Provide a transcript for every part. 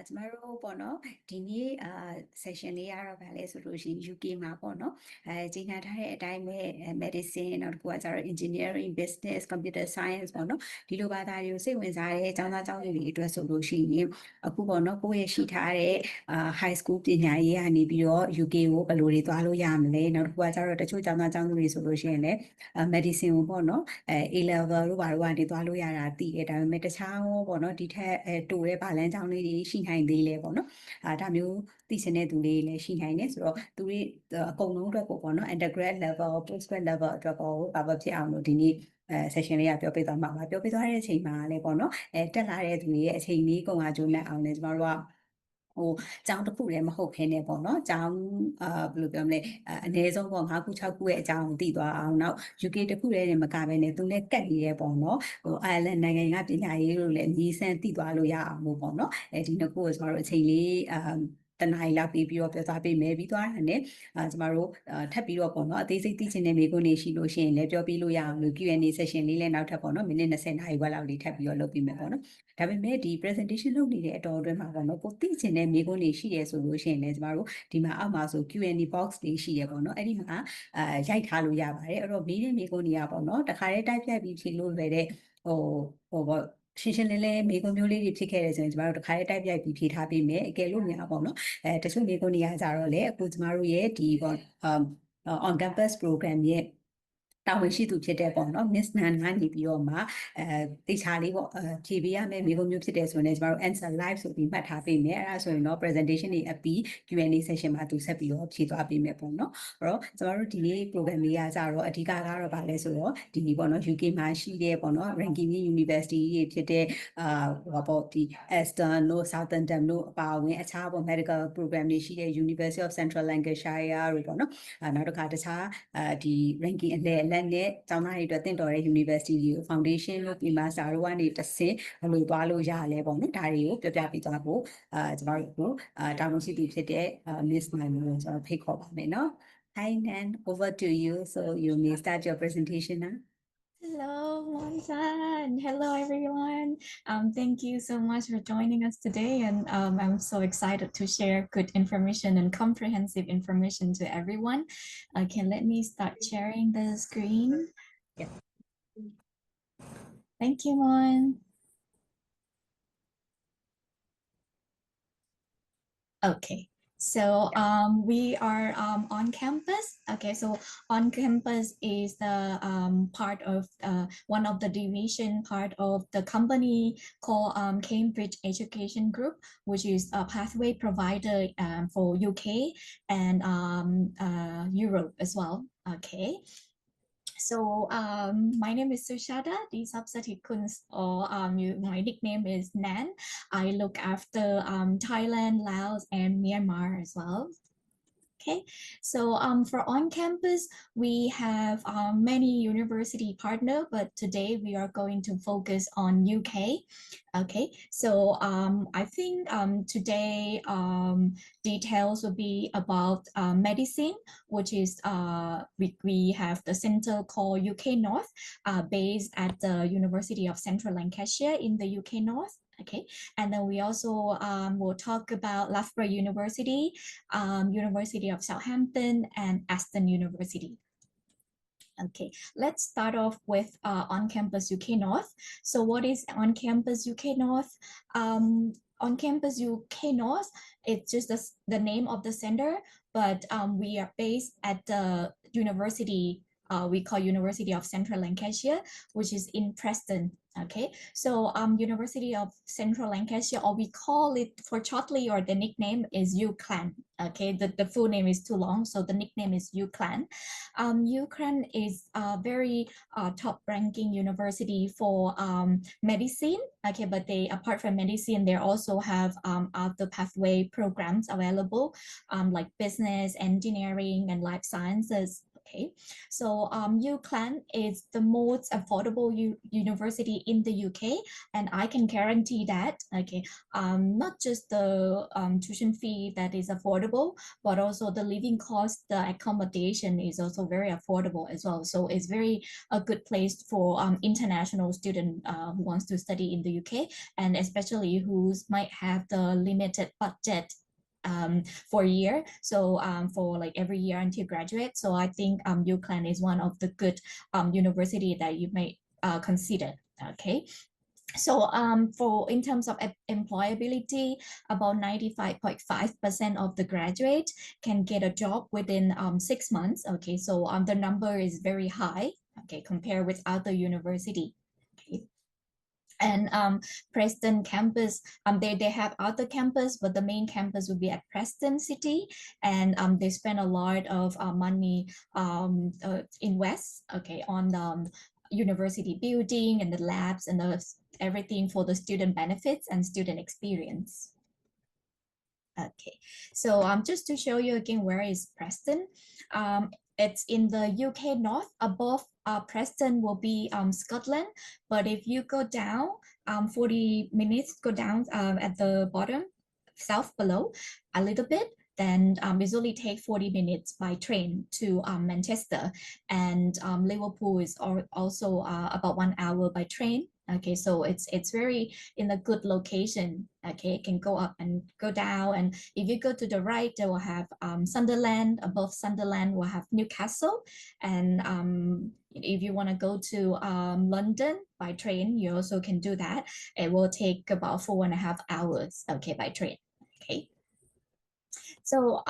ကျမတို့ပေါ့နော်ဒီနေ့ session လေးကတော့ဗာလဲဆိုလို့ရှိရင် UK မှာပေါ့နော်ကြီးညာထားတဲ့အတိုင်းပဲ medicine နောက်တစ်ခုကကျတော့ engineering business computer science ပေါ့နော်ဒီလိုဘာသာတွေကိုစိတ်ဝင်စားတဲ့ကျောင်းသားကျောင်းသူတွေအတွက်ဆိုလို့ရှိရင်အခုပေါ့နော်ကိုယ့်ရဲ့ရှိထားတဲ့high school ပညာရေးကနေပြီးတော့ UK ကိုဘယ်လိုတွေသွားလို့ရမလဲနောက်တစ်ခုကကျတော့တချို့ကျောင်းသားကျောင်းသူတွေဆိုလို့ရှိရင်လည်း medicine ကိုပေါ့နော်A level တို့ဘာတို့ကနေသွားလို့ရတာသိတယ်ဒါပေမဲ့တခြားရောပေါ့နော်ဒီထက်တိုတဲ့ဗာလန်းကျောင်းလေးတွေရှိနိုင်သေးလဲပေါ့နော်ဒါမျိုးသိချင်တဲ့သူတွေလည်းရှိနိုင်တယ်ဆိုတော့သူတွေအကုန်လုံးအတွက်ကိုပေါ့နော် undergrad level postgrad level အတွက်ကိုဘာဖြစ်အောင်လို့ဒီနေ့session လေးကပြောပြသွားမှာပါပြောပြသွားတဲ့အချိန်မှာလည်းပေါ့နော်တက်လာတဲ့သူတွေရဲ့အချိန်လေးကုန်အားကျိုးနဲ့အောင်လည်းကျမတို့ကကျောင်းတစ်ခုလည်းမဟုတ်ခဲနဲ့ပေါ့နော်ကျောင်းဘယ်လိုပြောမလဲအနည်းဆုံးပေါ့5ခု6ခုရဲ့အကြောင်းကိုသိသွားအောင်နောက် UK တစ်ခုလည်းမကဘဲနဲ့သူလည်းကတ်နေရဲပေါ့နော်Ireland နိုင်ငံကပညာရေးလို့လည်းအကြီးစမ်းသိသွားလို့ရအောင်လို့ပေါ့နော်ဒီနှစ်ခုကိုကျမတို့အချိန်လေးတနင်္လာရီလောက်ပြီးတော့ပြောသွားပေးမယ်ပြီးသွားတာနဲ့ကျမတို့ထပ်ပြီးတော့ပေါ့နော်အသေးစိတ်သိချင်တဲ့မိကုန်းတွေရှိလို့ရှိရင်လည်းပြောပြလို့ရအောင်လို့ Q&A session လေးလည်းနောက်ထပ်ပေါ့နော်မိနစ်20နာရီဝက်လောက်လေးထပ်ပြီးတော့လုပ်ပြီးမယ်ပေါ့နော်ဒါပေမဲ့ဒီ presentation လုပ်နေတဲ့အတော်အတွင်းမှာပေါ့နော်ကိုသိချင်တဲ့မိကုန်းတွေရှိတယ်ဆိုလို့ရှိရင်လည်းကျမတို့ဒီမှာအောက်မှာဆို Q&A box တွေရှိရပေါ့နော်အဲ့ဒီမှာရိုက်ထားလို့ရပါတယ်အဲ့တော့မေးတဲ့မိကုန်းတွေကပေါ့နော်တခါတည်းတိုက်ပြပြီးဖြေလို့လွယ်တဲ့ပေါ့ရှင်းရှင်းလင်းလင်းမိကုန်းမျိုးလေးတွေဖြစ်ခဲ့တယ်ဆိုရင်ကျမတို့တခါတည်းတိုက်ပြပြီးဖြေထားပေးမယ်အကယ်လို့များပေါ့နော်တချို့မိကုန်းတွေကကြတော့လေအခုကျမတို့ရဲ့ဒီပေါ့on campus program ရဲ့တာဝန်ရှိသူဖြစ်တဲ့ပေါ့နော် Miss Nan ကနေပြီးတော့မှတေချာလေးပေါ့ဖြေပေးရမယ့်မိကုန်းမျိုးဖြစ်တယ်ဆိုရင်ကျမတို့ answer live ဆိုပြီးမှတ်ထားပေးမယ်အဲ့ဒါဆိုရင်တော့ presentation တွေအပြီး Q&A session မှာသူဆက်ပြီးတော့ဖြေသွားပေးမယ်ပေါ့နော်အဲ့တော့ကျမတို့ဒီနေ့ program လေးကကြတော့အဓိကကတော့ဗာလဲဆိုတော့ဒီပေါ့နော် UK မှာရှိတဲ့ပေါ့နော် ranking university တွေဖြစ်တဲ့ဟောပေါ့ဒီ Aston တို့ Southampton တို့အပါအဝင်အခြားပေါ့ medical program တွေရှိတဲ့ University of Central Lancashire တို့ပေါ့နော်နောက်တစ်ခါတခြားဒီ ranking အလယ်အလတ်နဲ့ကျောင်းသားတွေအတွက်တင့်တော်တဲ့ university တွေကို foundation လို့ပြီး master တို့ကနေတစ်ဆင့်ဘယ်လိုသွားလို့ရလဲပေါ့နော်ဒါတွေကိုပြောပြပေးသွားဖို့ကျမတို့တာဝန်ရှိသူဖြစ်တဲ့ Miss Nan ကိုကျွန်တော်ဖိတ်ခေါ်ပါမယ်နော် Hi Nan over to you so you may start your presentation now Hello, Monsan. Hello, everyone. Thank you so much for joining us today. And I'm so excited to share good information and comprehensive information to everyone. Okay, let me start sharing the screen. Yeah. Thank you, Mon. Okay. So we are on campus. Okay, so on campus is the part of one of the division part of the company called Cambridge Education Group, which is a pathway provider for UK and Europe as well. Okay. So my name is Sushada, the substitute kunst, or my nickname is Nan. I look after Thailand, Laos, and Myanmar as well. Okay, so for on campus, we have many university partner, but today we are going to focus on UK. Okay, so I think today details will be about medicine, which is we have the center called UK North, based at the University of Central Lancashire in the UK North. Okay, and then we also will talk about Loughborough University, University of Southampton, and Aston University. Okay, let's start off with on-campus UK North. So what is on-campus UK North? On-campus UK North, it's just the name of the center, but we are based at the university we call University of Central Lancashire, which is in Preston. Okay, so University of Central Lancashire, or we call it for shortly, or the nickname is UCLan. Okay, the full name is too long, so the nickname is UCLan. UCLan is a very top-ranking university for medicine. Okay, but they, apart from medicine, they also have other pathway programs available, like business, engineering, and life sciences. Okay, so UCLan is the most affordable university in the UK, and I can guarantee that. Okay, not just the tuition fee that is affordable, but also the living cost, the accommodation is also very affordable as well. So it's very a good place for international student who wants to study in the UK, and especially who might have the limited budget for a year, so for like every year until graduate. So I think UCLan is one of the good university that you may consider. Okay, so for in terms of employability, about 95.5% of the graduate can get a job within 6 months. Okay, so the number is very high, okay, compared with other university. Okay. And Preston campus, they have other campus, but the main campus will be at Preston City, and they spend a lot of money invest, okay, on the university building and the labs and everything for the student benefits and student experience. Okay, so just to show you again, where is Preston? It's in the UK north. Above Preston will be Scotland, but if you go down 40 minutes, go down at the bottom, south below a little bit, then it only take 40 minutes by train to Manchester, and Liverpool is also about 1 hour by train. Okay, so it's very in a good location. Okay, it can go up and go down, and if you go to the right, they will have Sunderland. Above Sunderland will have Newcastle, and if you want to go to London by train, you also can do that. It will take about 4.5 hours, okay, by train. Okay, so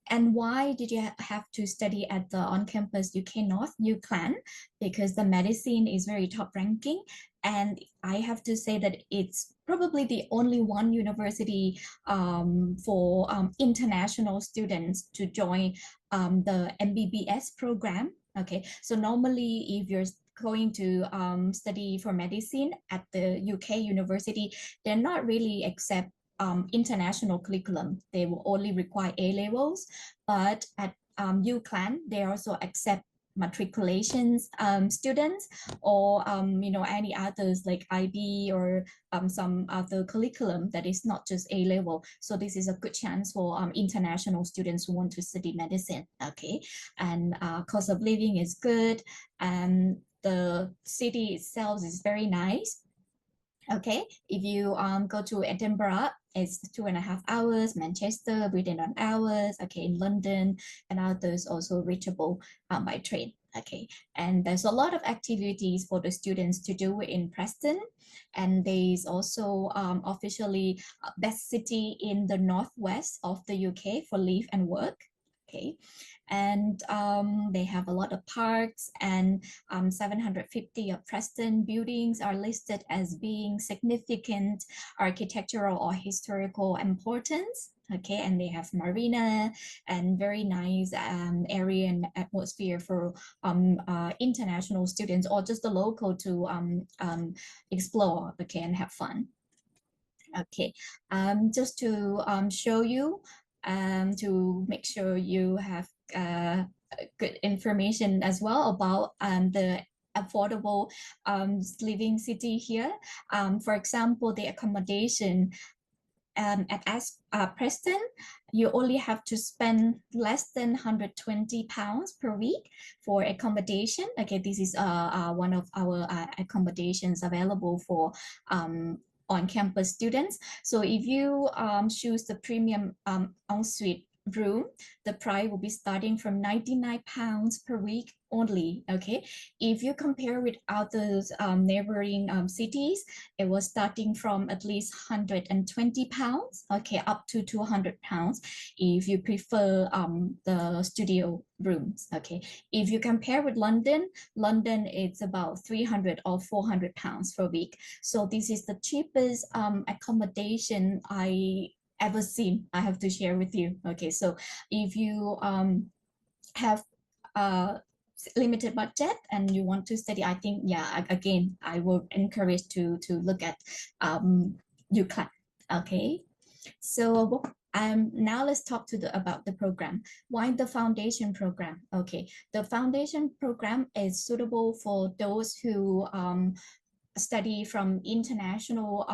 and why did you have to study at the on-campus UK North UCLan? Because the medicine is very top ranking, and I have to say that it's probably the only one university for international students to join the MBBS program. Okay, so normally if you're going to study for medicine at the UK university, they're not really accept international curriculum. They will only require A levels, but at UCLan, they also accept matriculations students, or any others like IB, or some other curriculum that is not just A level. So this is a good chance for international students who want to study medicine. Okay, and cost of living is good, and the city itself is very nice. Okay, if you go to Edinburgh, it's 2.5 hours. Manchester within 1 hour. Okay, in London and others also reachable by train. Okay, and there's a lot of activities for the students to do in Preston, and there's also officially best city in the northwest of the UK for live and work. Okay, and they have a lot of parks, and 750 of Preston buildings are listed as being significant architectural or historical importance. Okay, and they have marina and very nice area and atmosphere for international students or just the local to explore, okay, and have fun. Okay, just to show you, to make sure you have good information as well about the affordable living city here. For example, the accommodation at Preston, you only have to spend less than £120 per week for accommodation. Okay, this is one of our accommodations available for on-campus students. So if you choose the premium ensuite room, the price will be starting from £99 per week only. Okay, if you compare with other neighboring cities, it was starting from at least £120, okay, up to £200 if you prefer the studio rooms. Okay, if you compare with London, it's about £300 or £400 per week. So this is the cheapest accommodation I ever seen. I have to share with you. Okay, so if you have limited budget and you want to study, I think, yeah, again, I would encourage to look at UCLan. Okay, so Now let's talk about the program. Why the foundation program? Okay, the foundation program is suitable for those who study from international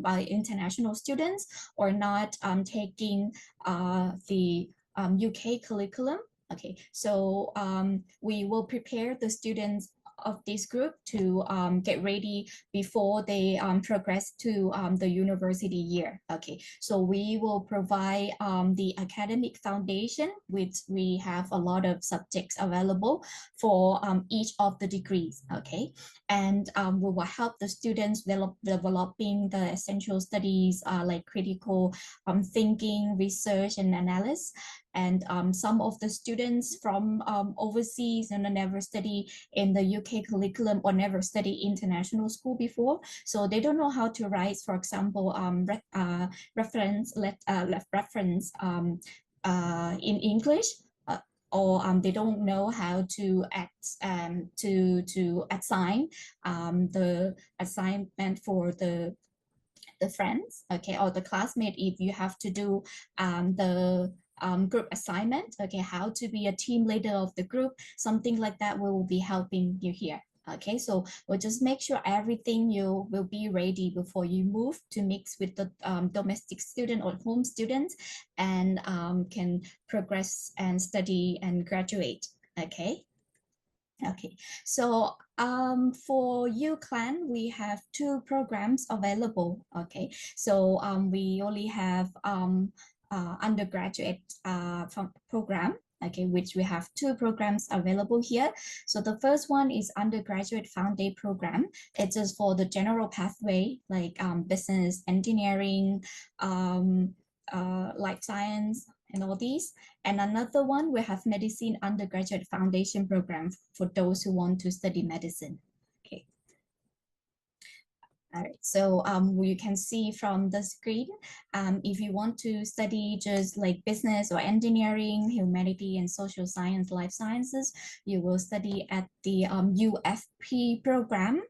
by international students or not taking the UK curriculum. Okay, so we will prepare the students of this group to get ready before they progress to the university year. Okay, so we will provide the academic foundation, which we have a lot of subjects available for each of the degrees. Okay, and we will help the students developing the essential studies like critical thinking, research, and analysis. And some of the students from overseas and never study in the UK curriculum or never study international school before, so they don't know how to write, for example, reference in English. Or they don't know how to to assign the assignment for the friends, okay, or the classmate. If you have to do the group assignment, okay, how to be a team leader of the group, something like that, we will be helping you here. Okay, so we'll just make sure everything you will be ready before you move to mix with the domestic student or home students and can progress and study and graduate. Okay. Okay, so for UCLan, we have 2 programs available. Okay, so we only have undergraduate program, okay, which we have 2 programs available here. So the first one is undergraduate foundation program. It is for the general pathway like business, engineering, life science, and all these. And another one, we have medicine undergraduate foundation program for those who want to study medicine. Okay. All right, so you can see from the screen, if you want to study just like business or engineering, humanity and social science, life sciences, you will study at the UFP program.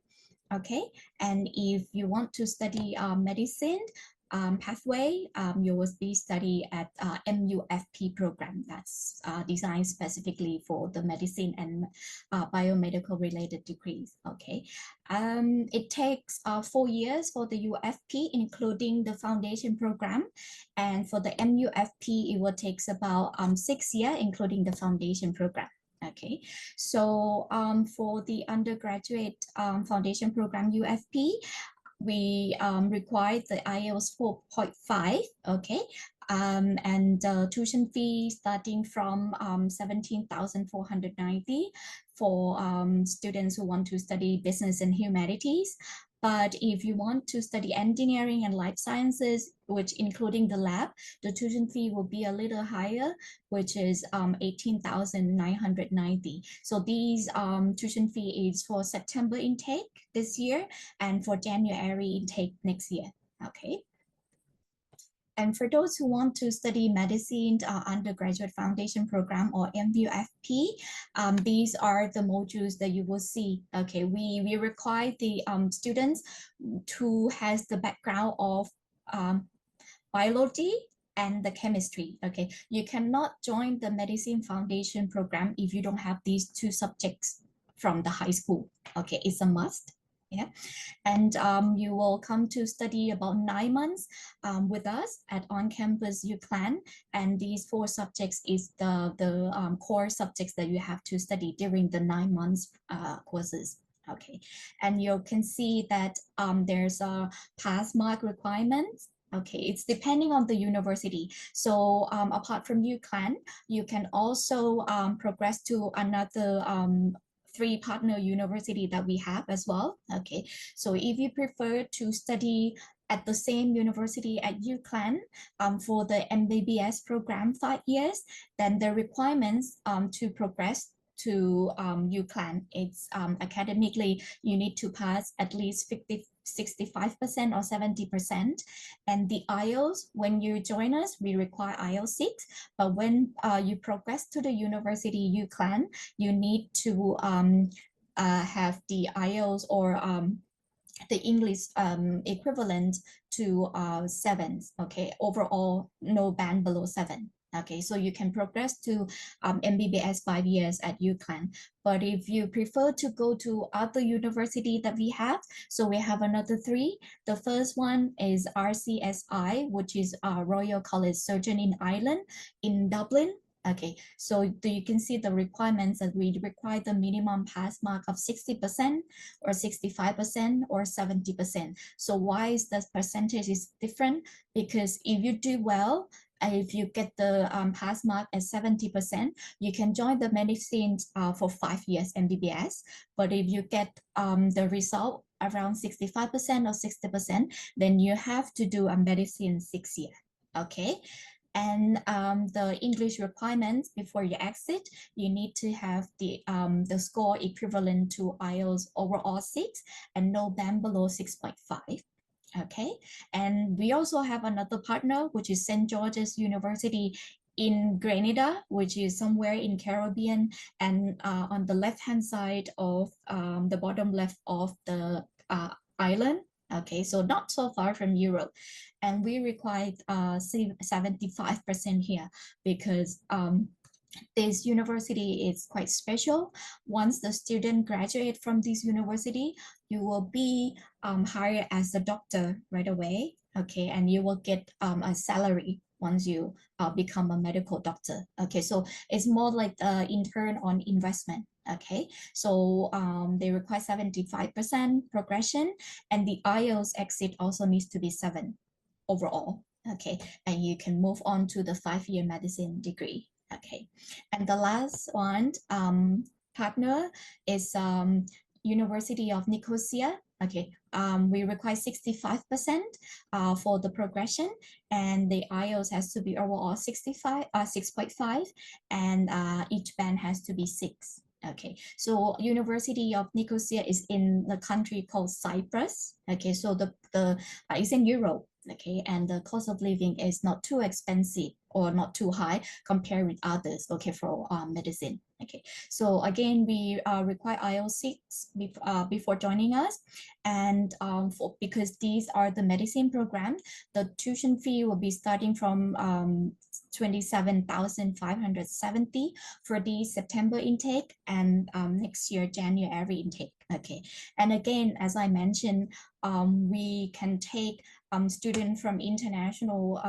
Okay, and if you want to study medicine pathway, you will be study at MUFP program. That's designed specifically for the medicine and biomedical related degrees. Okay, it takes 4 years for the UFP, including the foundation program, and for the MUFP, it will takes about 6 years, including the foundation program. Okay, so for the undergraduate foundation program UFP, we require the IELTS 4.5, okay, and tuition fee starting from 17,490 for students who want to study business and humanities. But if you want to study engineering and life sciences, which including the lab, the tuition fee will be a little higher, which is 18,990. So these tuition fee is for September intake this year and for January intake next year. Okay. And for those who want to study medicine undergraduate foundation program or MUFP, these are the modules that you will see. Okay, we require the students who has the background of biology and the chemistry. Okay, you cannot join the medicine foundation program if you don't have these 2 subjects from the high school. Okay, it's a must. Yeah, and you will come to study about 9 months with us at on-campus UCLan, and these 4 subjects is the core subjects that you have to study during the 9 months courses. Okay, and you can see that there's a pass mark requirements. Okay, it's depending on the university. So apart from UCLan, you can also progress to another 3 partner university that we have as well. Okay, so if you prefer to study at the same university at UCLan for the MBBS program 5 years, then the requirements to progress to UCLan, it's academically, you need to pass at least 65% or 70%. And the IELTS, when you join us, we require IELTS 6. But when you progress to the university UCLan, you need to have the IELTS or the English equivalent to 7, okay, overall no band below 7. Okay, so you can progress to MBBS 5 years at UCLan. But if you prefer to go to other university that we have, so we have another 3. The first one is RCSI, which is Royal College Surgeon in Ireland in Dublin. Okay, so you can see the requirements that we require the minimum pass mark of 60% or 65% or 70%. So why is the percentage is different? Because if you do well, if you get the pass mark at 70%, you can join the medicine for 5 years MBBS. But if you get the result around 65% or 60%, then you have to do a medicine 6 years. Okay. And the English requirements before you exit, you need to have the score equivalent to IELTS overall 6 and no band below 6.5. Okay, and we also have another partner, which is St. George's University in Grenada, which is somewhere in Caribbean, and on the left-hand side of the bottom left of the island. Okay, so not so far from Europe. And we require 75% here because this university is quite special. Once the student graduate from this university, you will be hired as a doctor right away. Okay, and you will get a salary once you become a medical doctor. Okay, so it's more like the intern on investment. Okay, so they require 75% progression, and the IELTS exit also needs to be 7 overall. Okay, and you can move on to the 5-year medicine degree. Okay, and the last one partner is University of Nicosia. Okay, we require 65% for the progression, and the IELTS has to be overall 6.5, and each band has to be 6. Okay, so University of Nicosia is in the country called Cyprus. Okay, so it's in Europe. Okay, and the cost of living is not too expensive or not too high compared with others. Okay, for medicine. Okay, so again, we require IELTS 6 before joining us, and because these are the medicine program, the tuition fee will be starting from 27,570 for the September intake, and next year January intake. Okay, and again, as I mentioned, we can take students from international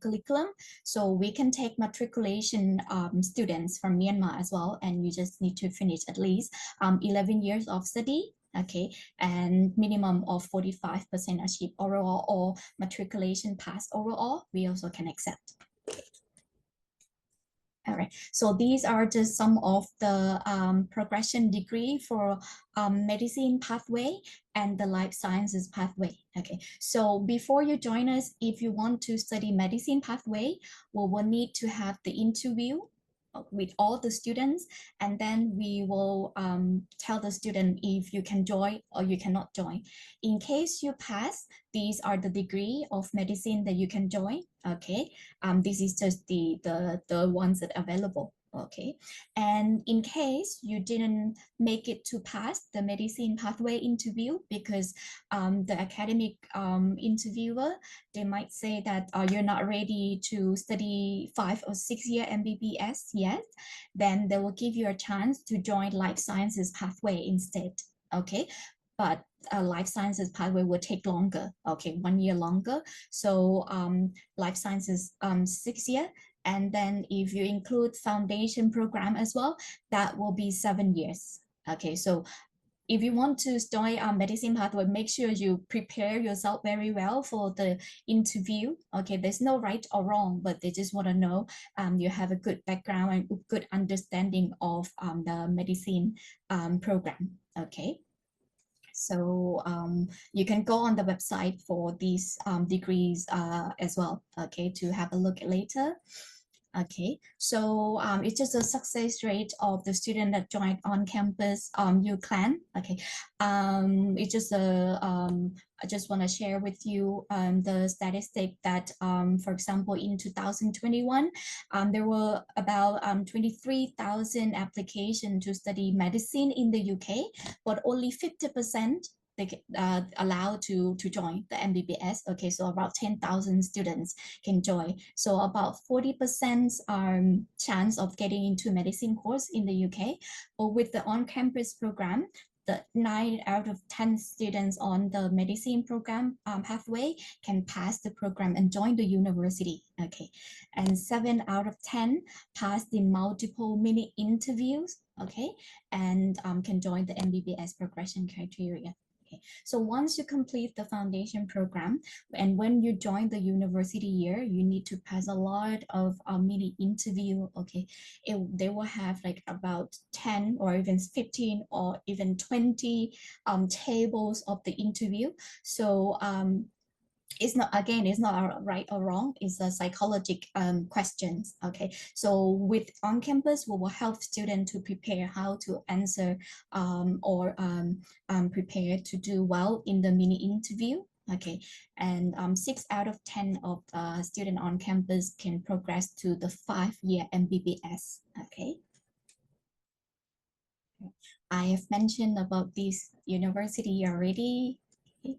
curriculum, so we can take matriculation students from Myanmar as well, and you just need to finish at least 11 years of study. Okay, and minimum of 45% achieve overall or matriculation pass overall, we also can accept. All right, so these are just some of the progression degree for medicine pathway and the life sciences pathway. Okay, so before you join us, if you want to study medicine pathway, we will need to have the interview with all the students, and then we will tell the student if you can join or you cannot join. In case you pass, these are the degree of medicine that you can join. Okay, this is just the ones that are available. Okay, and in case you didn't make it to pass the medicine pathway interview because the academic interviewer, they might say that you're not ready to study 5 or 6 year MBBS yet, then they will give you a chance to join life sciences pathway instead. Okay, but life sciences pathway will take longer. Okay, 1 year longer. So life sciences 6 year. And then if you include foundation program as well, that will be 7 years. Okay, so if you want to join our medicine pathway, make sure you prepare yourself very well for the interview. Okay, there's no right or wrong, but they just want to know you have a good background and good understanding of the medicine program. Okay. So you can go on the website for these degrees as well, okay, to have a look later. Okay, so it's just a success rate of the student that joined on campus UCLan. Okay, it's just I just want to share with you the statistic that, for example, in 2021, there were about 23,000 applications to study medicine in the UK, but only 50% they get allowed to join the MBBS. Okay, so about 10,000 students can join. So about 40% chance of getting into medicine course in the UK. Or with the on-campus program, the 9 out of 10 students on the medicine program pathway can pass the program and join the university. Okay, and 7 out of 10 pass the multiple mini interviews. Okay, and can join the MBBS progression criteria. Okay. So once you complete the foundation program, and when you join the university year, you need to pass a lot of mini interview. Okay, they will have like about 10 or even 15 or even 20 tables of the interview. So it's not, again, it's not a right or wrong, it's a psychological questions. Okay, so with on campus, we will help students to prepare how to answer or prepare to do well in the mini interview. Okay, and 6 out of 10 of students on campus can progress to the 5-year MBBS. Okay, I have mentioned about this university already. Okay.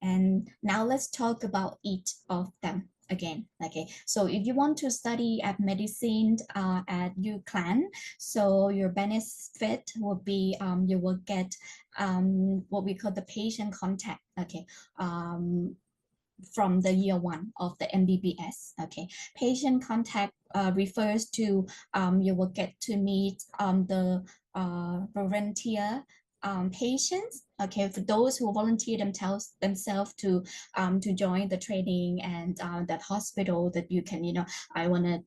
And now let's talk about each of them again. Okay, so if you want to study at medicine at UCLan, so your benefit will be you will get what we call the patient contact. Okay, from the year 1 of the MBBS. Okay, patient contact refers to you will get to meet the volunteer patients. Okay, for those who volunteer themselves to join the training and that hospital that you can, I want to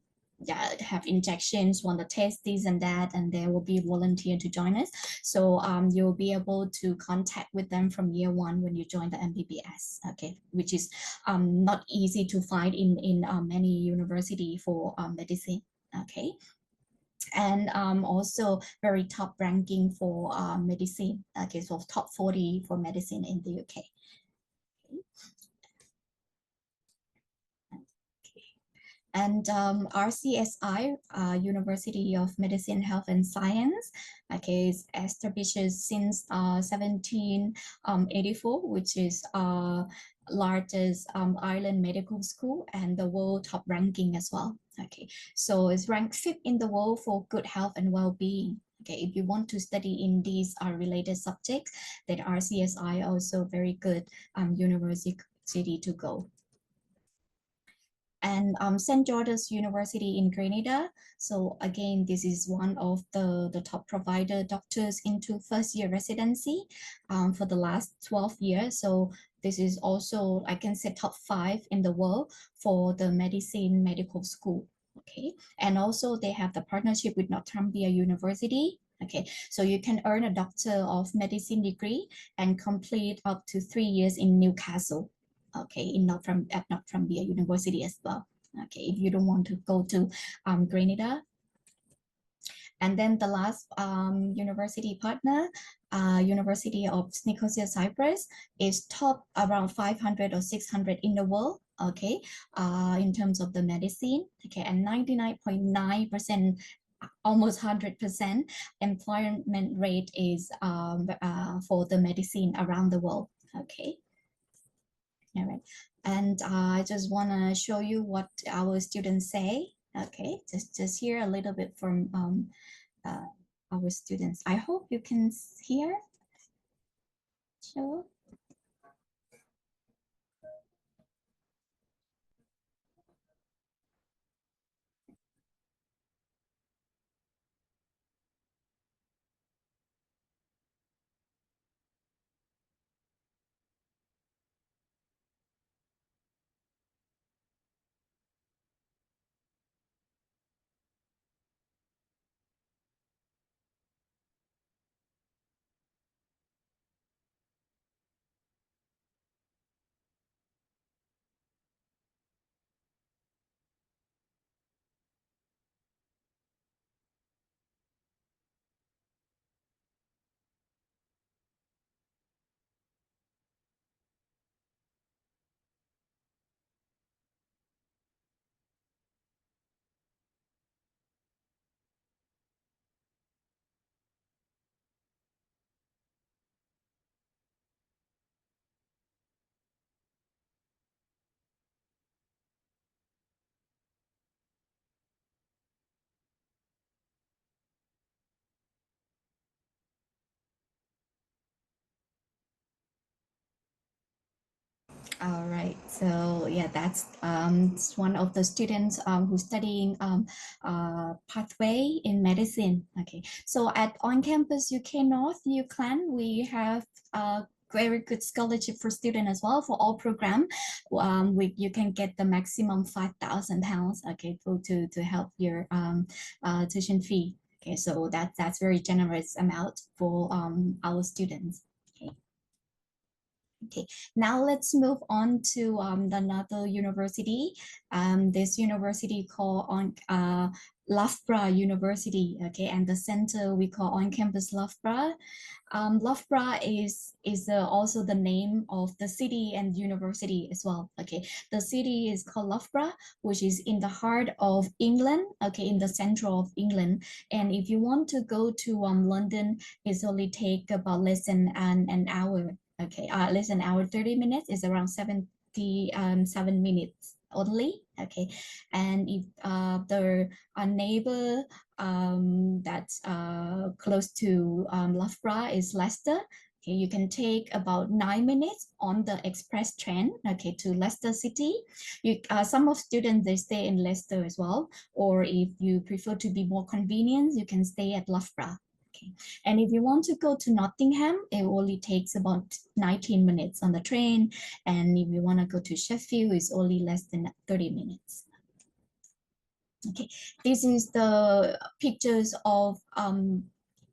have injections, want to test this and that, and there will be volunteer to join us. So you'll be able to contact with them from year 1 when you join the MBBS. Okay, which is not easy to find in many university for medicine. Okay, and also very top ranking for medicine. Okay, so top 40 for medicine in the UK. And RCSI, University of Medicine, Health and Science, okay, is established since 1784, which is largest Ireland medical school and the world top ranking as well. Okay, so it's ranked 5th in the world for good health and well-being. Okay, if you want to study in these related subjects, then RCSI also very good university to go. And St. George's University in Grenada. So again, this is one of the top provider doctors into first-year residency for the last 12 years. So this is also, I can say, top 5 in the world for the medicine medical school. Okay, and also they have the partnership with Northumbria University. Okay, so you can earn a Doctor of Medicine degree and complete up to 3 years in Newcastle. Okay, in Northumbria University as well. Okay, if you don't want to go to Grenada. And then the last university partner, University of Nicosia, Cyprus, is top around 500 or 600 in the world. Okay, in terms of the medicine. Okay, and 99.9%. Almost 100% employment rate is for the medicine around the world. Okay. All right, and I just want to show you what our students say. Okay, just hear a little bit from our students. I hope you can hear. Sure. All right, so yeah, that's one of the students who's studying pathway in medicine. Okay, so at on campus UK North, UCLan, we have very good scholarship for student as well for all program. You can get the maximum £5,000. Okay, to help your tuition fee. Okay, so that's very generous amount for our students. Okay. Okay, now let's move on to another university. This university called Loughborough University. Okay, and the center we call on campus Loughborough. Loughborough is also the name of the city and university as well. Okay, the city is called Loughborough, which is in the heart of England. Okay, in the central of England. And if you want to go to London, it's only take about less than an hour. Okay, less than an hour, 30 minutes is around 7 minutes only. Okay, and if the neighbor that's close to Loughborough is Leicester. Okay, you can take about 9 minutes on the express train, okay, to Leicester City. Some of students, they stay in Leicester as well, or if you prefer to be more convenient, you can stay at Loughborough. Okay. And if you want to go to Nottingham, it only takes about 19 minutes on the train. And if you want to go to Sheffield, it's only less than 30 minutes. Okay, this is the pictures of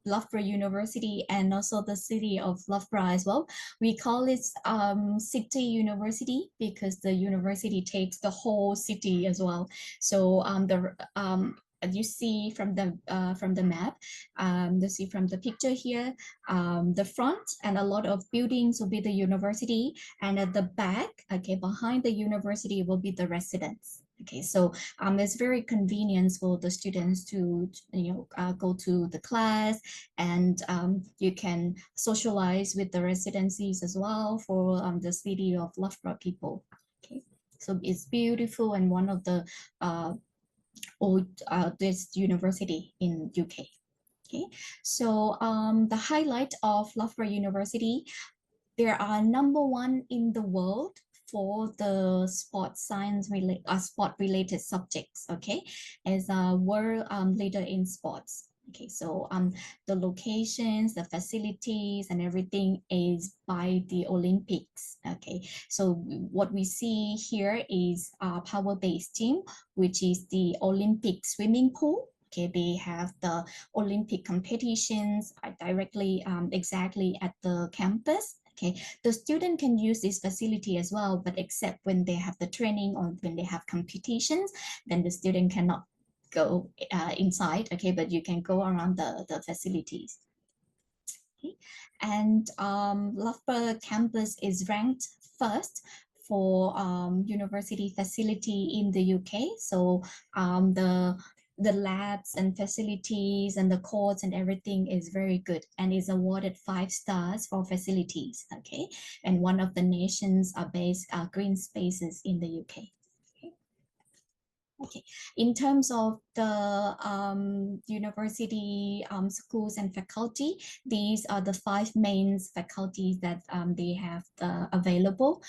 Loughborough University and also the city of Loughborough as well. We call it City University because the university takes the whole city as well. So as you see from the map, you see from the picture here, the front and a lot of buildings will be the university, and at the back, okay, behind the university will be the residence. Okay, so it's very convenient for the students to go to the class, and you can socialize with the residencies as well for the city of Loughborough people. Okay, so it's beautiful and one of the oldest university in UK. Okay, so the highlight of Loughborough University, there are #1 in the world for the sport related subjects. Okay, as a world leader in sports. Okay, so the locations, the facilities, and everything is by the Olympics. Okay, so what we see here is a power-based team, which is the Olympic swimming pool. Okay, they have the Olympic competitions directly exactly at the campus. Okay, the student can use this facility as well, but except when they have the training or when they have competitions, then the student cannot go inside. Okay, but you can go around the facilities. Okay. And Loughborough campus is ranked first for university facility in the UK. So the labs and facilities and the courts and everything is very good and is awarded 5 stars for facilities. Okay, and one of the nation's best green spaces in the UK. Okay, in terms of the university schools and faculty, these are the 5 main faculties that they have available,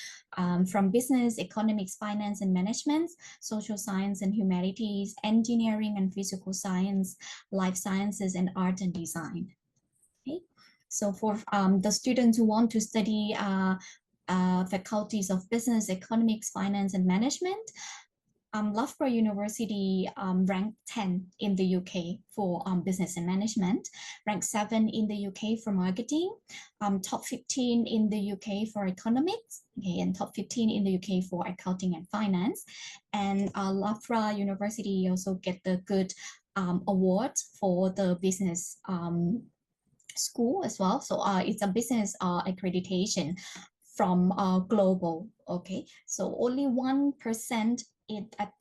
from business, economics, finance and management, social science and humanities, engineering and physical science, life sciences, and art and design. Okay, so for the students who want to study faculties of business, economics, finance and management, Loughborough University ranked 10 in the UK for business and management, ranked 7 in the UK for marketing, top 15 in the UK for economics, okay, and top 15 in the UK for accounting and finance. And Loughborough University also get the good award for the business school as well. So it's a business accreditation from global. Okay, so only 1%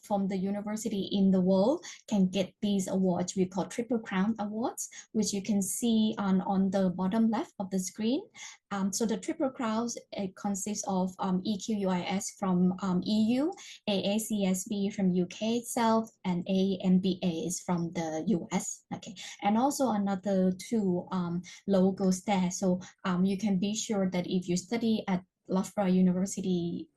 from the university in the world can get these awards. We call Triple Crown Awards, which you can see on the bottom left of the screen. So the Triple Crowns, it consists of EQUIS from EU, AACSB from UK itself, and AMBA is from the US. Okay, and also another 2 logos there. So you can be sure that if you study at Loughborough University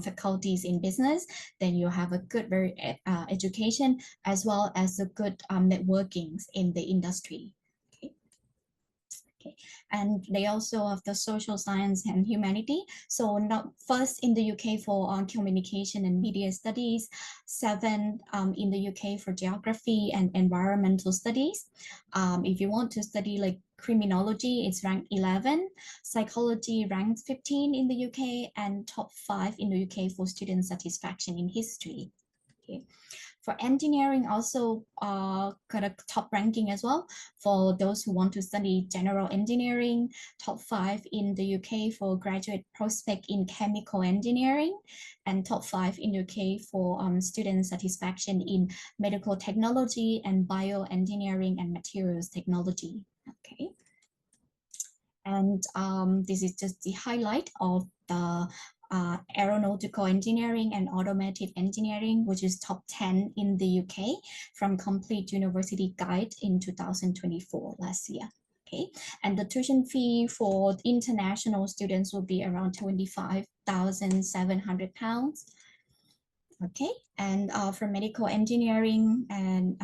faculties in business, then you have a good very education as well as a good networkings in the industry. Okay. And they also have the social science and humanity. So not first in the UK for communication and media studies, 7 in the UK for geography and environmental studies. If you want to study like criminology, it's ranked 11, psychology ranked 15 in the UK, and top 5 in the UK for student satisfaction in history. Okay. For engineering, also got a top ranking as well for those who want to study general engineering, top 5 in the UK for graduate prospect in chemical engineering, and top 5 in the UK for student satisfaction in medical technology and bioengineering and materials technology. Okay. And this is just the highlight of the aeronautical engineering and automotive engineering, which is top 10 in the UK from Complete University Guide in 2024 last year. Okay, and the tuition fee for international students will be around £25,700. Okay, and for medical engineering and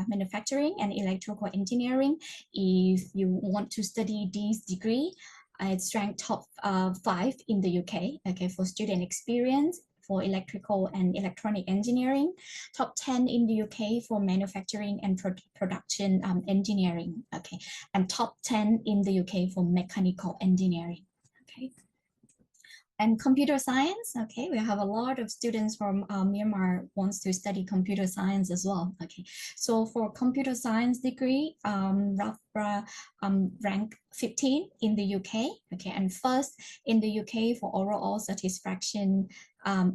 manufacturing and electrical engineering, if you want to study this degree, it's ranked top 5 in the UK, okay, for student experience for electrical and electronic engineering, top 10 in the UK for manufacturing and production engineering, okay, and top 10 in the UK for mechanical engineering, okay. And computer science, okay, we have a lot of students from Myanmar wants to study computer science as well, okay. So for computer science degree, Loughborough rank 15 in the UK, okay, and first in the UK for overall satisfaction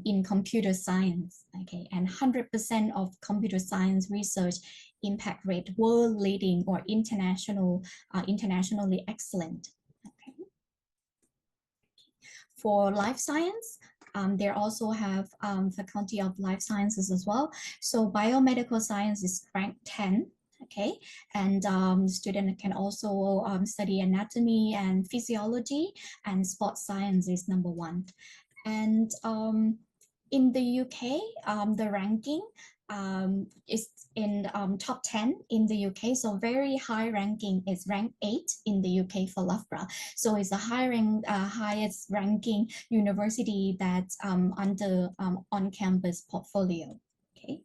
in computer science, okay, and 100% of computer science research impact rate world leading or internationally excellent. For life science, they also have faculty of life sciences as well. So biomedical science is ranked 10, okay? And student can also study anatomy and physiology, and sports science is number 1. And in the UK, the ranking is in top 10 in the UK, so very high ranking is rank 8 in the UK for Loughborough. So it's the highest ranking university that's under on-campus portfolio. Okay.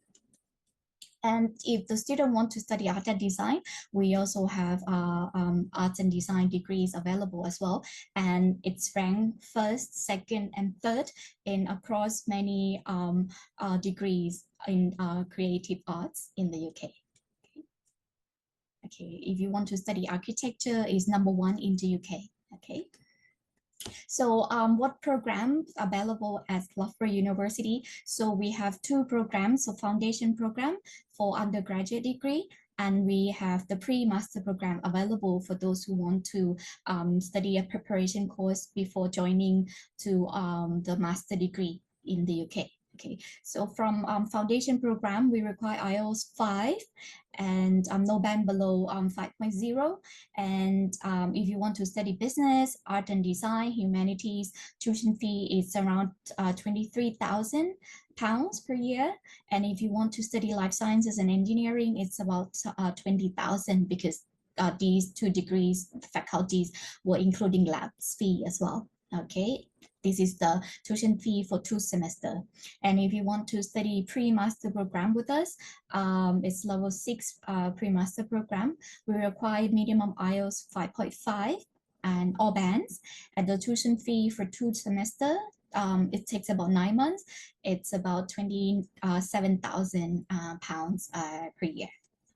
And if the student want to study art and design, we also have arts and design degrees available as well. And it's ranked 1st, 2nd, and 3rd in across many degrees in creative arts in the UK. Okay, if you want to study architecture, is number 1 in the UK. Okay. So what programs available at Loughborough University? So we have 2 programs, so foundation program for undergraduate degree, and we have the pre-master program available for those who want to study a preparation course before joining to the master degree in the UK. Okay, so from foundation program, we require IELTS 5 and no band below 5.0. And if you want to study business, art and design, humanities, tuition fee is around £23,000 per year. And if you want to study life sciences and engineering, it's about 20,000 because these 2 degrees faculties were including labs fee as well. Okay. This is the tuition fee for 2 semesters. And if you want to study pre-master program with us, it's level 6 pre-master program. We require minimum IELTS 5.5 and all bands. And the tuition fee for 2 semesters, it takes about 9 months. It's about £27,000 per year.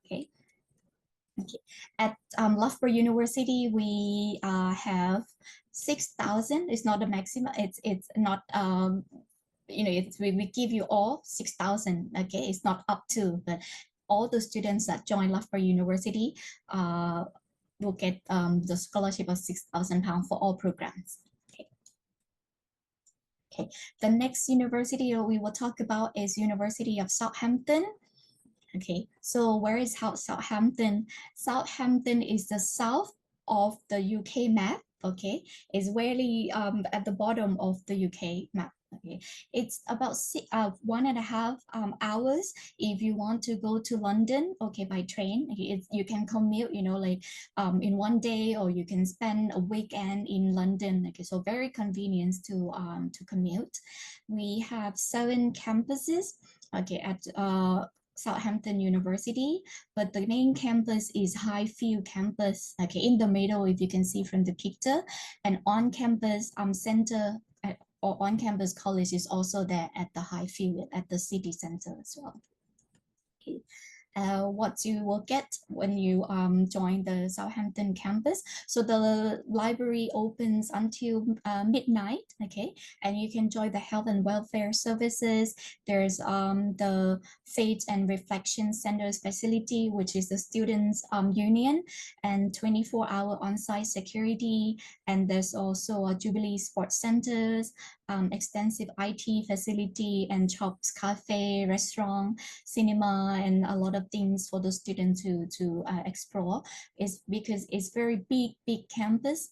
Okay. Okay. At Loughborough University, we have 6,000. It's not the maximum. It's not you know, we give you all 6,000. Okay, it's not up to, but all the students that join Loughborough University will get the scholarship of £6,000 for all programs. Okay. Okay. The next university we will talk about is University of Southampton. Okay, so where is Southampton? Southampton is the south of the UK map. Okay, it's really at the bottom of the UK map. Okay, it's about 1.5 hours if you want to go to London. Okay, by train, you can commute, you know, like in one day, or you can spend a weekend in London. Okay, so very convenient to commute. We have 7 campuses. Okay, at Southampton University, but the main campus is Highfield campus. Okay, in the middle, if you can see from the picture, and on campus center or on campus college is also there at the Highfield at the city center as well. Okay. What you will get when you join the Southampton campus. So the library opens until midnight, okay, and you can join the health and welfare services. There's the Faith and Reflection Centers facility, which is the students union, and 24-hour on-site security. And there's also a Jubilee Sports Centers, extensive IT facility, and shops, cafe, restaurant, cinema, and a lot of things for the students to explore. Is because it's very big campus.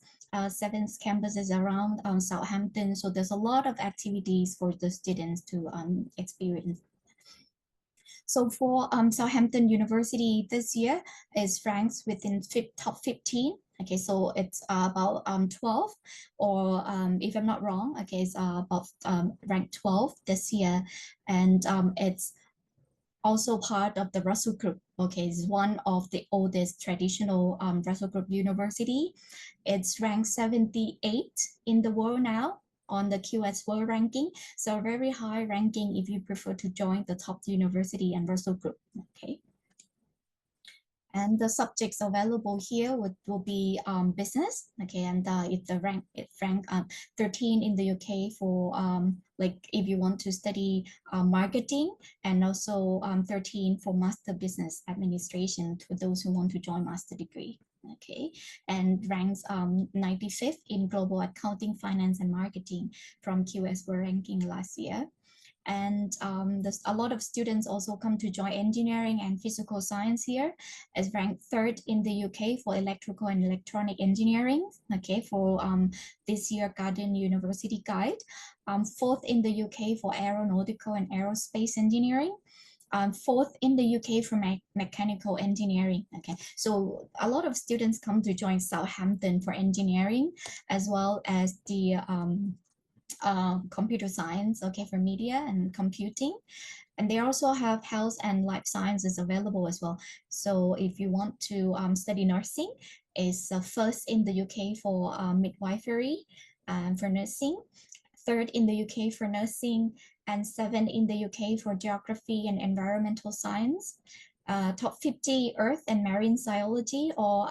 7 campuses around Southampton, so there's a lot of activities for the students to experience. So for Southampton University this year is ranked within top 15. Okay, so it's about 12, or if I'm not wrong, okay, it's about ranked 12 this year, and it's also part of the Russell Group. Okay, it's one of the oldest traditional Russell Group university. It's ranked 78 in the world now on the QS World Ranking. So very high ranking if you prefer to join the top university and Russell Group. Okay. And the subjects available here will be business, okay, and it's ranked 13 in the UK for like if you want to study marketing, and also 13 for master business administration for those who want to join master degree. Okay, and ranks 95th in global accounting, finance, and marketing from QS World Ranking last year. And there's a lot of students also come to join engineering and physical science here, as ranked 3rd in the UK for electrical and electronic engineering, okay, for this year Garden University Guide, 4th in the UK for aeronautical and aerospace engineering, 4th in the UK for mechanical engineering. Okay, so a lot of students come to join Southampton for engineering, as well as the computer science, okay, for media and computing. And they also have health and life sciences available as well. So if you want to study nursing, is 1st in the UK for midwifery for nursing, 3rd in the UK for nursing, and 7th in the UK for geography and environmental science. Top 50 earth and marine biology, or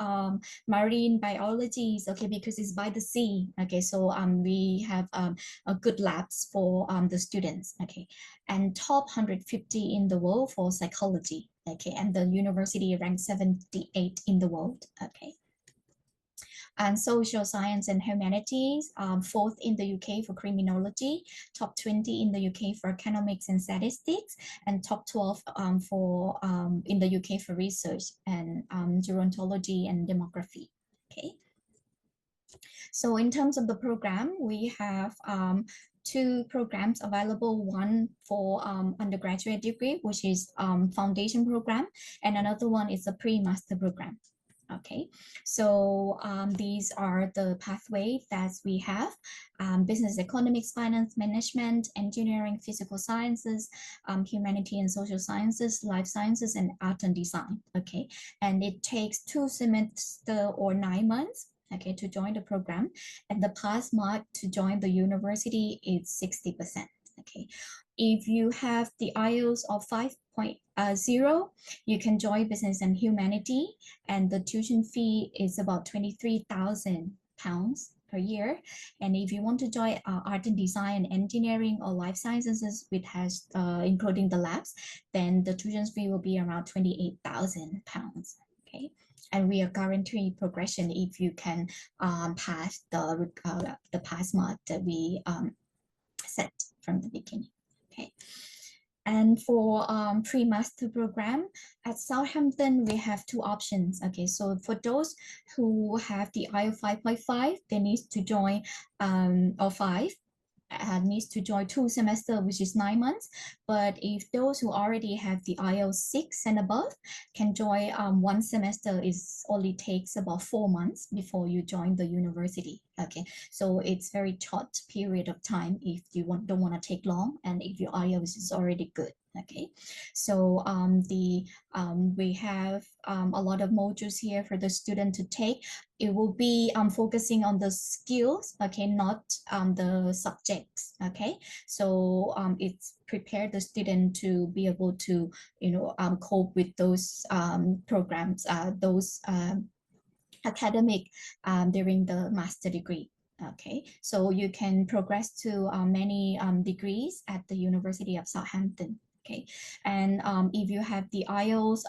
marine biology is okay because it's by the sea. Okay, so we have a good labs for the students. Okay, and top 150 in the world for psychology. Okay, and the university ranked 78 in the world. Okay. And social science and humanities, 4th in the UK for criminology, top 20 in the UK for economics and statistics, and top 12 for in the UK for research and gerontology and demography. Okay. So in terms of the program, we have 2 programs available, one for undergraduate degree, which is foundation program, and another one is a pre-master program. Okay, so these are the pathways that we have: business economics, finance, management, engineering, physical sciences, humanity and social sciences, life sciences, and art and design. Okay, and it takes 2 semesters or 9 months, okay, to join the program, and the pass mark to join the university is 60%. Okay, if you have the IELTS of 5.0, you can join business and humanity, and the tuition fee is about £23,000 per year. And if you want to join art and design, engineering, or life sciences, which has including the labs, then the tuition fee will be around £28,000. Okay, and we are guaranteeing progression if you can pass the pass mark that we set from the beginning. Okay. And for pre-master program at Southampton, we have 2 options. Okay, so for those who have the IELTS 5.5, they need to join or 5. needs to join 2 semesters, which is 9 months. But if those who already have the IELTS 6 and above can join 1 semester, is only takes about 4 months before you join the university. Okay, so it's very short period of time if you don't want to take long, and if your IELTS is already good. Okay, so we have a lot of modules here for the student to take. It will be focusing on the skills, okay, not the subjects. Okay, so it's prepare the student to be able to, you know, cope with those programs, those academic during the master degree. Okay, so you can progress to many degrees at the University of Southampton. Okay, and if you have the IELTS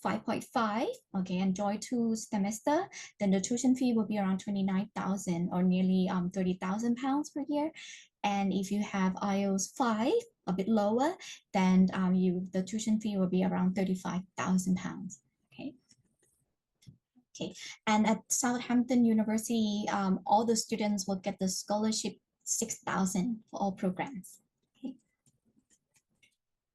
5.5, okay, and join 2 semester, then the tuition fee will be around 29,000 or nearly 30,000 pounds per year. And if you have IELTS 5, a bit lower, then the tuition fee will be around 35,000 pounds. Okay. Okay, and at Southampton University, all the students will get the scholarship 6,000 for all programs. Okay.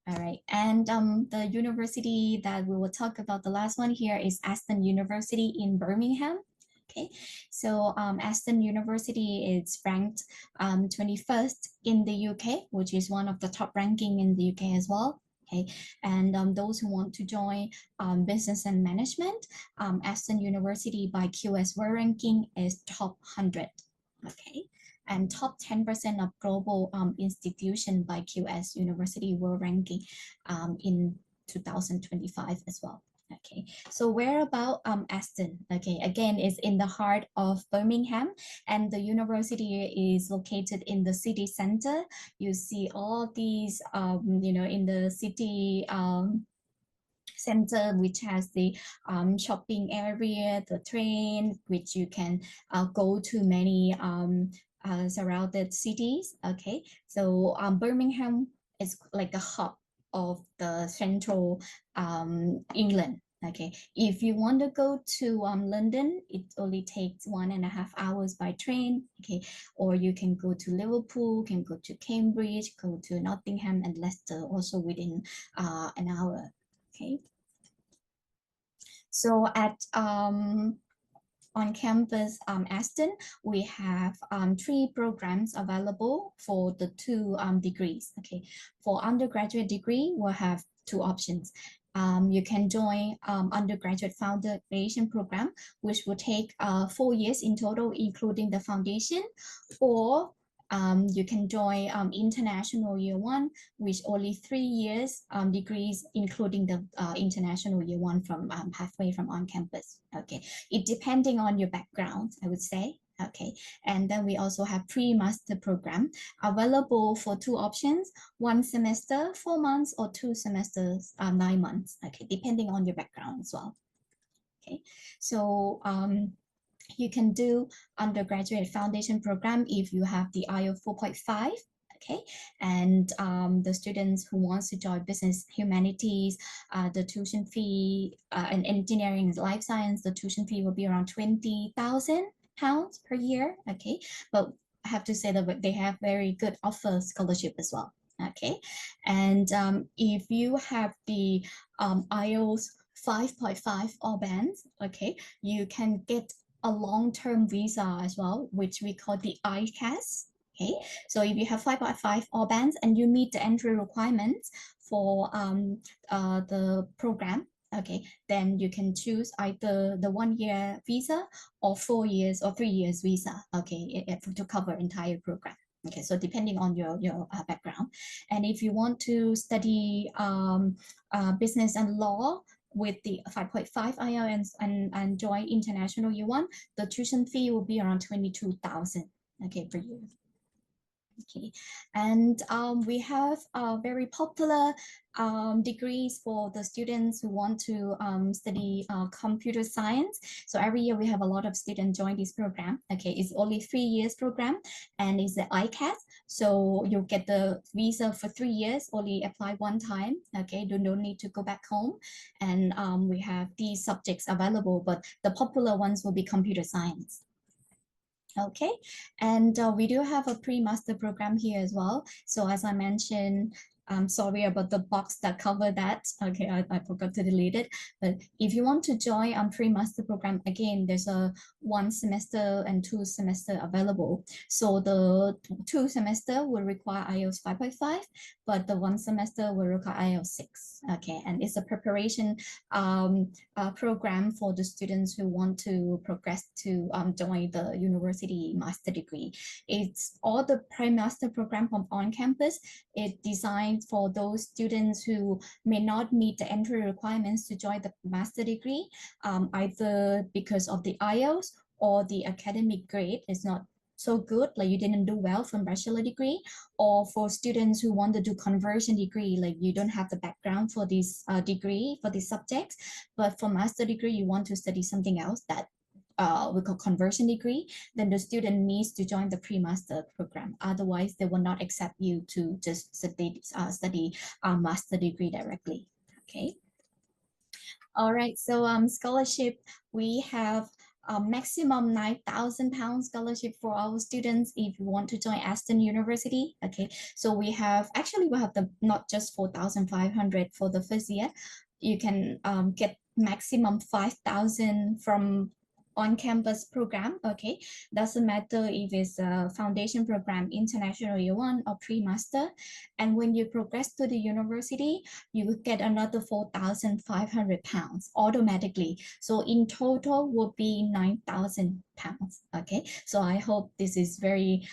All right, and the university that we will talk about, the last one here, is Aston University in Birmingham. Okay, so Aston University is ranked 21st in the UK, which is one of the top ranking in the UK as well. Okay, and those who want to join business and management, Aston University by QS World Ranking is top 100. Okay, and top 10% of global institution by QS University World Ranking in 2025 as well. Okay, so where about Aston? Okay, again, it's in the heart of Birmingham, and the university is located in the city center. You see all these, you know, in the city center, which has the shopping area, the train, which you can go to many surrounded cities. Okay, so Birmingham is like a hub of the central England. Okay, if you want to go to London, it only takes 1.5 hours by train. Okay, or you can go to Liverpool, can go to Cambridge, go to Nottingham and Leicester, also within an hour. Okay, so at on campus Aston, we have 3 programs available for the 2 degrees. Okay, for undergraduate degree, we'll have 2 options. You can join undergraduate foundation program, which will take 4 years in total, including the foundation, or you can join international year 1, which only 3 years degrees, including the international year 1 from halfway from on campus. Okay, it depending on your background, I would say. Okay, and then we also have pre-master program available for 2 options: 1 semester, 4 months, or 2 semesters, 9 months. Okay, depending on your background as well. Okay, so you can do undergraduate foundation program if you have the IELTS 4.5. Okay, and the students who wants to join business humanities, the tuition fee, and engineering and life science, the tuition fee will be around 20,000 pounds per year. Okay, but I have to say that they have very good offer scholarship as well. Okay, and if you have the IELTS 5.5 all bands, okay, you can get a long-term visa as well, which we call the ICAS. Okay, so if you have 5.5 all bands and you meet the entry requirements for the program, okay, then you can choose either the 1-year visa or 4 years or 3 years visa, okay, to cover entire program. Okay, so depending on your background. And if you want to study business and law with the 5.5 IELTS and join international year 1, the tuition fee will be around 22,000, okay, per year. Okay, and we have very popular degrees for the students who want to study computer science. So every year we have a lot of students join this program. Okay, it's only 3 years program, and it's the ICAS. So you'll get the visa for 3 years, only apply 1 time. Okay, you don't need to go back home. And we have these subjects available, but the popular ones will be computer science. Okay, and we do have a pre-master program here as well. So as I mentioned, I'm sorry about the box that covered that. Okay, I forgot to delete it. But if you want to join pre-master program, again, there's a 1 semester and 2 semester available. So the 2 semester will require IELTS 5.5, but the 1 semester will require IELTS 6. Okay, and it's a preparation program for the students who want to progress to join the university master degree. It's all the pre-master program from on campus. It's designed for those students who may not meet the entry requirements to join the master degree, either because of the IELTS or the academic grade is not so good, like you didn't do well from bachelor degree, or for students who want to do conversion degree, like you don't have the background for this degree, for these subjects, but for master degree, you want to study something else that we call conversion degree, then the student needs to join the pre-master program. Otherwise, they will not accept you to just study master degree directly. Okay. All right. So scholarship, we have a maximum £9,000 scholarship for our students if you want to join Aston University. Okay. So we have the not just 4,500 for the first year. You can get maximum 5,000 from on-campus program. Okay, doesn't matter if it's a foundation program, international year 1 or pre-master. And when you progress to the university, you will get another £4,500 automatically. So in total will be £9,000. Okay, so I hope this is very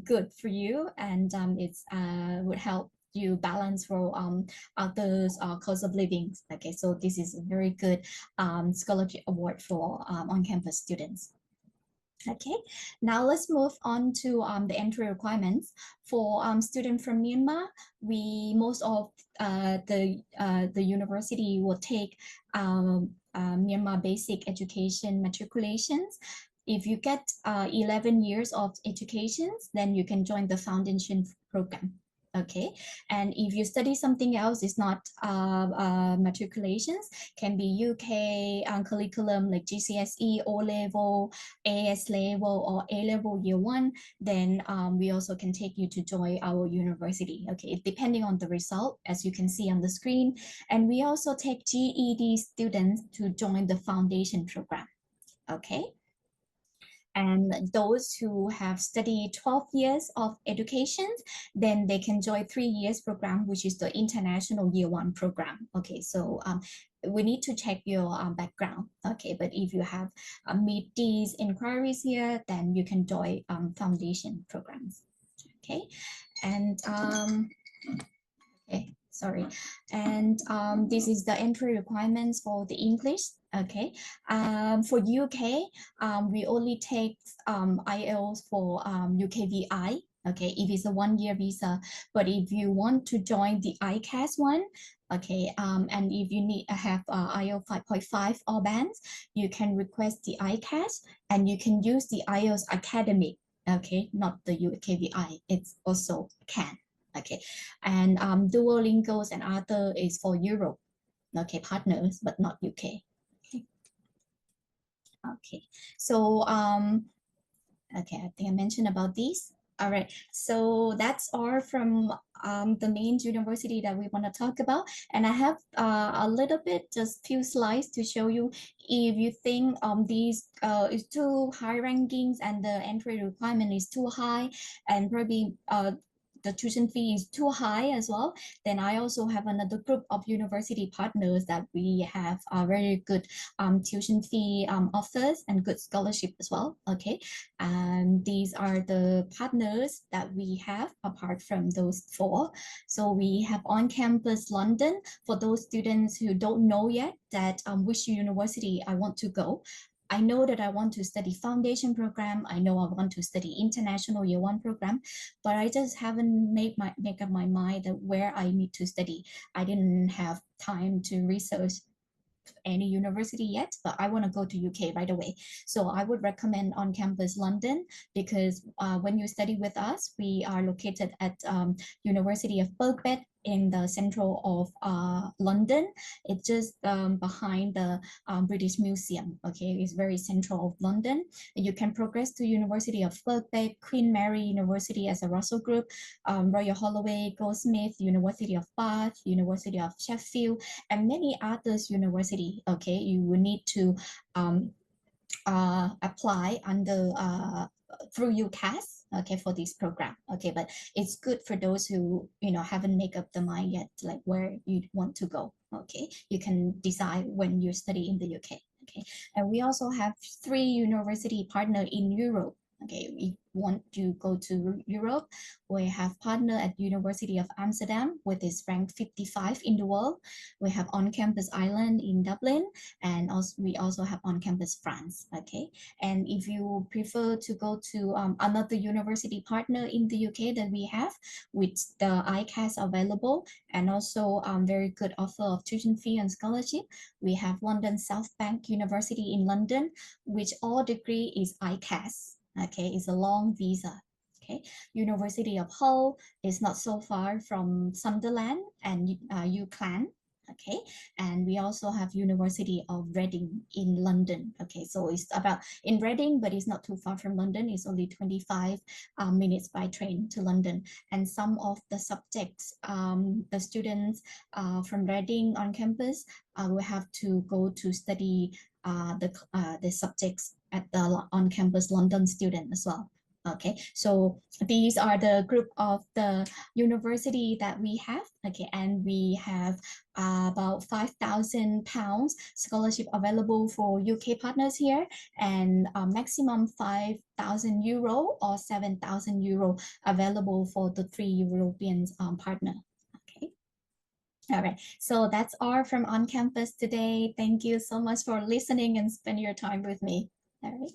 good for you, and it's would help you balance for others cost of living. Okay, so this is a very good scholarship award for on-campus students. Okay, now let's move on to the entry requirements. For students from Myanmar, most of the university will take Myanmar basic education matriculations. If you get 11 years of education, then you can join the foundation program. Okay, and if you study something else, it's not matriculations, can be UK curriculum like GCSE, O-level, AS level, or A-level year 1, then we also can take you to join our university. Okay, depending on the result, as you can see on the screen. And we also take GED students to join the foundation program. Okay. And those who have studied 12 years of education, then they can join 3 years program, which is the international year 1 program. Okay, so we need to check your background. Okay, but if you have meet these inquiries here, then you can join foundation programs. Okay, and okay, sorry. And this is the entry requirements for the English. Okay, for UK, we only take IELTS for UKVI. Okay, if it's a 1-year visa, but if you want to join the ICAS one, okay, and if you need to have IELTS 5.5 or bands, you can request the ICAS, and you can use the IELTS academic. Okay, not the UKVI. It's also can. Okay, and Duolingo's and other is for Europe. Okay, partners, but not UK. Okay, so okay, I think I mentioned about these. All right, so that's all from the main university that we want to talk about. And I have a little bit, just few slides to show you if you think these is too high rankings and the entry requirement is too high, and probably the tuition fee is too high as well, then I also have another group of university partners that we have a very good tuition fee offers and good scholarship as well. Okay, and these are the partners that we have apart from those 4. So we have on-campus London for those students who don't know yet that which university I want to go. I know that I want to study foundation program. I know I want to study international year 1 program, but I just haven't make up my mind that where I need to study. I didn't have time to research any university yet, but I want to go to UK right away. So I would recommend on campus London, because when you study with us, we are located at University of Birkbeck, in the central of London. It's just behind the British Museum. Okay, it's very central of London. You can progress to University of Birkbeck, Queen Mary University as a Russell Group, Royal Holloway, Goldsmith, University of Bath, University of Sheffield, and many others university. Okay, you will need to apply under through UCAS, okay, for this program. Okay, but it's good for those who haven't made up the mind yet, like where you want to go. Okay, you can decide when you study in the UK. Okay, and we also have 3 university partner in Europe. Okay, if you want to go to Europe, we have partner at University of Amsterdam, with its rank 55 in the world. We have on-campus Ireland in Dublin, and also we also have on-campus France. Okay, and if you prefer to go to another university partner in the UK that we have, with the ICAS available, and also very good offer of tuition fee and scholarship, we have London South Bank University in London, which all degree is ICAS. Okay, it's a long visa. Okay, University of Hull is not so far from Sunderland and UCLan. Okay, and we also have University of Reading in London. Okay, so it's about in Reading, but it's not too far from London. It's only 25 minutes by train to London. And some of the subjects, the students from Reading on campus will have to go to study the subjects at the on-campus London student as well. Okay, so these are the group of the university that we have. Okay, and we have about £5,000 scholarship available for UK partners here, and maximum €5,000 or €7,000 available for the 3 European partner. Okay. All right, so that's all from on campus today. Thank you so much for listening and spend your time with me. All right.